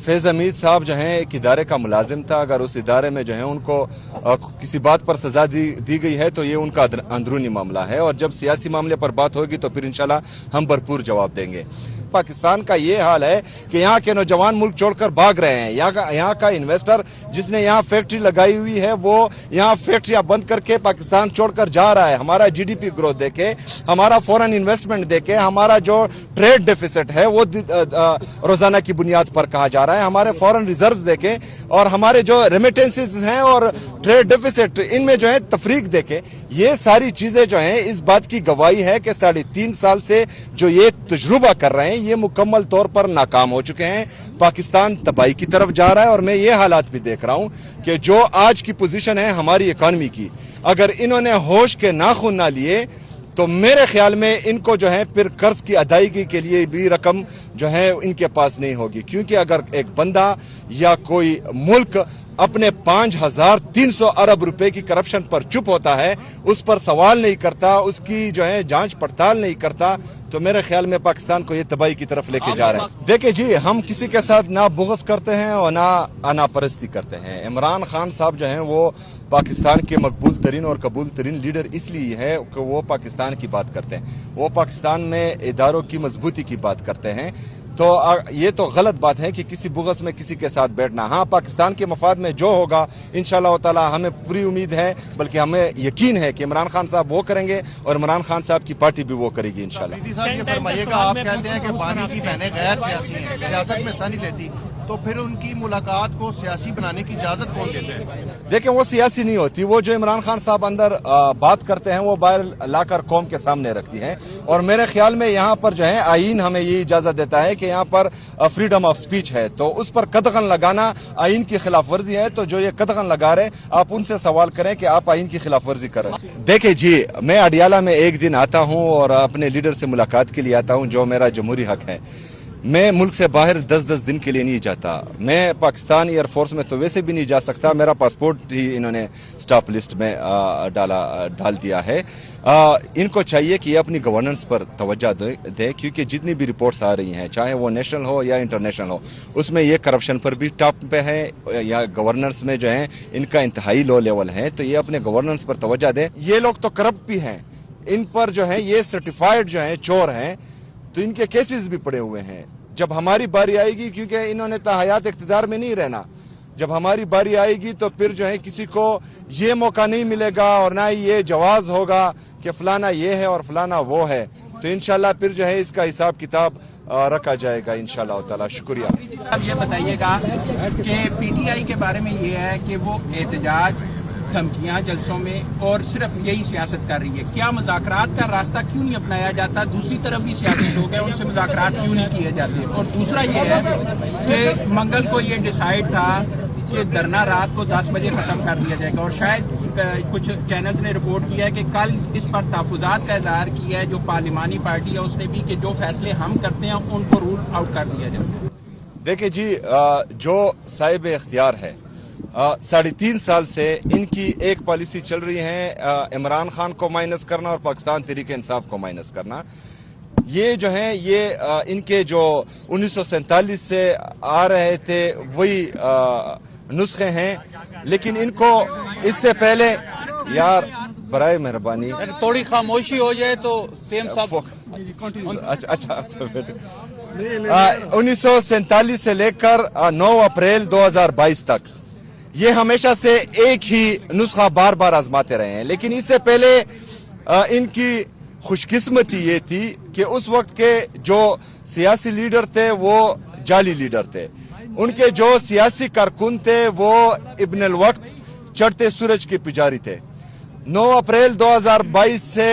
فیض حمید صاحب جو ہیں ایک ادارے کا ملازم تھا. اگر اس ادارے میں جو ہے ان کو کسی بات پر سزا دی گئی ہے تو یہ ان کا اندرونی معاملہ ہے, اور جب سیاسی معاملے پر بات ہوگی تو پھر انشاءاللہ ہم بھرپور جواب دیں گے. پاکستان کا یہ حال ہے کہ یہاں کے نوجوان ملک چھوڑ کر بھاگ رہے ہیں. یہاں کا انویسٹر جس نے یہاں فیکٹری لگائی ہوئی ہے وہ یہاں فیکٹریاں بند کر کے پاکستان چھوڑ کر جا رہا ہے. ہمارا جی ڈی پی گروتھ دیکھے, ہمارا فورن انویسٹمنٹ دیکھے, ہمارا جو ٹریڈ ڈیفیسٹ ہے وہ روزانہ کی بنیاد پر کہا جا رہا ہے. ہمارے فورن ریزروز دیکھیں اور ہمارے جو ریمیٹنسز ہیں اور ٹریڈ ڈیفیسٹ ان میں جو ہے تفریق دیکھیں. یہ ساری چیزیں جو ہیں اس بات کی گواہی ہے کہ 3.5 سال سے جو یہ تجربہ کر رہے ہیں یہ مکمل طور پر ناکام ہو چکے ہیں. پاکستان تباہی کی طرف جا رہا ہے, اور میں یہ حالات بھی دیکھ رہا ہوں کہ جو آج کی پوزیشن ہے ہماری اکانومی کی, اگر انہوں نے ہوش کے ناخن نہ لیے تو میرے خیال میں ان کو جو ہے پھر قرض کی ادائیگی کے لیے بھی رقم جو ہے ان کے پاس نہیں ہوگی. کیونکہ اگر ایک بندہ یا کوئی ملک اپنے 5,300 ارب روپے کی کرپشن پر چپ ہوتا ہے, اس پر سوال نہیں کرتا, اس کی جو ہے جانچ پڑتال نہیں کرتا, تو میرے خیال میں پاکستان کو یہ تباہی کی طرف لے کے جا رہے ہیں. دیکھیں جی, ہم کسی کے ساتھ نہ بغض کرتے ہیں اور نہ آنا پرستی کرتے ہیں. عمران خان صاحب جو ہیں وہ پاکستان کے مقبول ترین اور قبول ترین لیڈر اس لیے ہے کہ وہ پاکستان کی بات کرتے ہیں, وہ پاکستان میں اداروں کی مضبوطی کی بات کرتے ہیں. تو یہ تو غلط بات ہے کہ کسی بغض میں کسی کے ساتھ بیٹھنا. ہاں, پاکستان کے مفاد میں جو ہوگا انشاءاللہ تعالی ہمیں پوری امید ہے, بلکہ ہمیں یقین ہے کہ عمران خان صاحب وہ کریں گے اور عمران خان صاحب کی پارٹی بھی وہ کرے گی انشاءاللہ. صاحب یہ فرمائیے گا, آپ کہتے ہیں کہ بانی کی بہنیں غیر سیاسی ہیں, سیاست میں حصہ نہیں لیتی, تو پھر ان کی ملاقات کو سیاسی بنانے کی اجازت کون دیتے ہیں؟ دیکھیں, وہ سیاسی نہیں ہوتی. وہ جو عمران خان صاحب اندر بات کرتے ہیں وہ باہر لا کر قوم کے سامنے رکھتی ہیں, اور میرے خیال میں یہاں پر جو ہے آئین ہمیں یہ اجازت دیتا ہے کہ یہاں پر فریڈم آف سپیچ ہے, تو اس پر قدغن لگانا آئین کی خلاف ورزی ہے. تو جو یہ قدغن لگا رہے آپ ان سے سوال کریں کہ آپ آئین کی خلاف ورزی کریں. دیکھیں جی, میں اڈیالہ میں ایک دن آتا ہوں اور اپنے لیڈر سے ملاقات کے لیے آتا ہوں, جو میرا جمہوری حق ہے. میں ملک سے باہر 10 دن کے لیے نہیں جاتا. میں پاکستان ایئر فورس میں تو ویسے بھی نہیں جا سکتا, میرا پاسپورٹ ہی انہوں نے سٹاپ لسٹ میں ڈال دیا ہے. ان کو چاہیے کہ یہ اپنی گورننس پر توجہ دے, کیونکہ جتنی بھی رپورٹس آ رہی ہیں چاہے وہ نیشنل ہو یا انٹرنیشنل ہو, اس میں یہ کرپشن پر بھی ٹاپ پہ ہے, یا گورننس میں جو ہے ان کا انتہائی لو لیول ہے. تو یہ اپنے گورننس پر توجہ دیں. یہ لوگ تو کرپٹ بھی ہیں, ان پر جو ہے یہ سرٹیفائیڈ جو ہیں چور ہیں, تو ان کے کیسز بھی پڑے ہوئے ہیں. جب ہماری باری آئے گی, کیونکہ انہوں نے حیات اقتدار میں نہیں رہنا, جب ہماری باری آئے گی تو پھر جو ہے کسی کو یہ موقع نہیں ملے گا اور نہ ہی یہ جواز ہوگا کہ فلانا یہ ہے اور فلانا وہ ہے. تو انشاءاللہ پھر جو ہے اس کا حساب کتاب رکھا جائے گا انشاءاللہ تعالی. شکریہ. صاحب یہ بتائیے گا کہ پی ٹی آئی کے بارے میں یہ ہے کہ وہ احتجاج, دھمکیاں جلسوں میں اور صرف یہی سیاست کر رہی ہے, کیا مذاکرات کا راستہ کیوں نہیں اپنایا جاتا؟ دوسری طرف بھی سیاسی لوگ ہیں, ان سے مذاکرات کیوں نہیں کیے جاتے؟ اور دوسرا یہ ہے کہ منگل کو یہ ڈیسائیڈ تھا کہ دھرنا رات کو 10 بجے ختم کر دیا جائے گا, اور شاید کچھ چینلز نے رپورٹ کیا ہے کہ کل اس پر تحفظات کا اظہار کیا ہے جو پارلیمانی پارٹی ہے اس نے بھی, کہ جو فیصلے ہم کرتے ہیں ان کو رول آؤٹ کر دیا جائے. دیکھیں جی, جو صاحب اختیار ہے 3.5 سال سے ان کی ایک پالیسی چل رہی ہے, عمران خان کو مائنس کرنا اور پاکستان تحریک انصاف کو مائنس کرنا. یہ جو ہیں یہ ان کے جو 1947 سے آ رہے تھے وہی نسخے ہیں, لیکن ان کو اس سے پہلے, یار برائے مہربانی تھوڑی خاموشی ہو جائے تو سیم صاحب. اچھا 1947 سے لے کر 9 اپریل 2022 تک یہ ہمیشہ سے ایک ہی نسخہ بار بار آزماتے رہے ہیں. لیکن اس سے پہلے ان کی خوش قسمتی یہ تھی کہ اس وقت کے جو سیاسی لیڈر تھے وہ جعلی لیڈر تھے, ان کے جو سیاسی کارکن تھے وہ ابن الوقت چڑھتے سورج کے پجاری تھے. 9 اپریل 2022 سے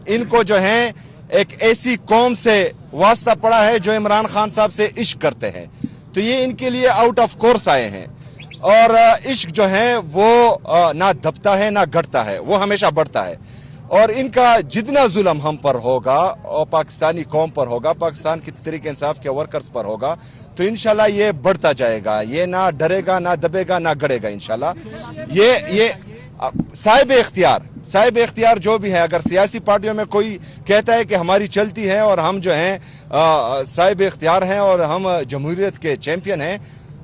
ان کو جو ہیں ایک ایسی قوم سے واسطہ پڑا ہے جو عمران خان صاحب سے عشق کرتے ہیں, تو یہ ان کے لیے آؤٹ آف کورس آئے ہیں. اور عشق جو ہے وہ نہ دبتا ہے نہ گھٹتا ہے, وہ ہمیشہ بڑھتا ہے. اور ان کا جتنا ظلم ہم پر ہوگا اور پاکستانی قوم پر ہوگا, پاکستان کی تحریک انصاف کے ورکرز پر ہوگا, تو انشاءاللہ یہ بڑھتا جائے گا. یہ نہ ڈرے گا, نہ دبے گا, نہ گڑے گا انشاءاللہ. یہ صاحب اختیار جو بھی ہے, اگر سیاسی پارٹیوں میں کوئی کہتا ہے کہ ہماری چلتی ہے اور ہم جو ہیں صاحب اختیار ہیں اور ہم جمہوریت کے چیمپئن ہیں,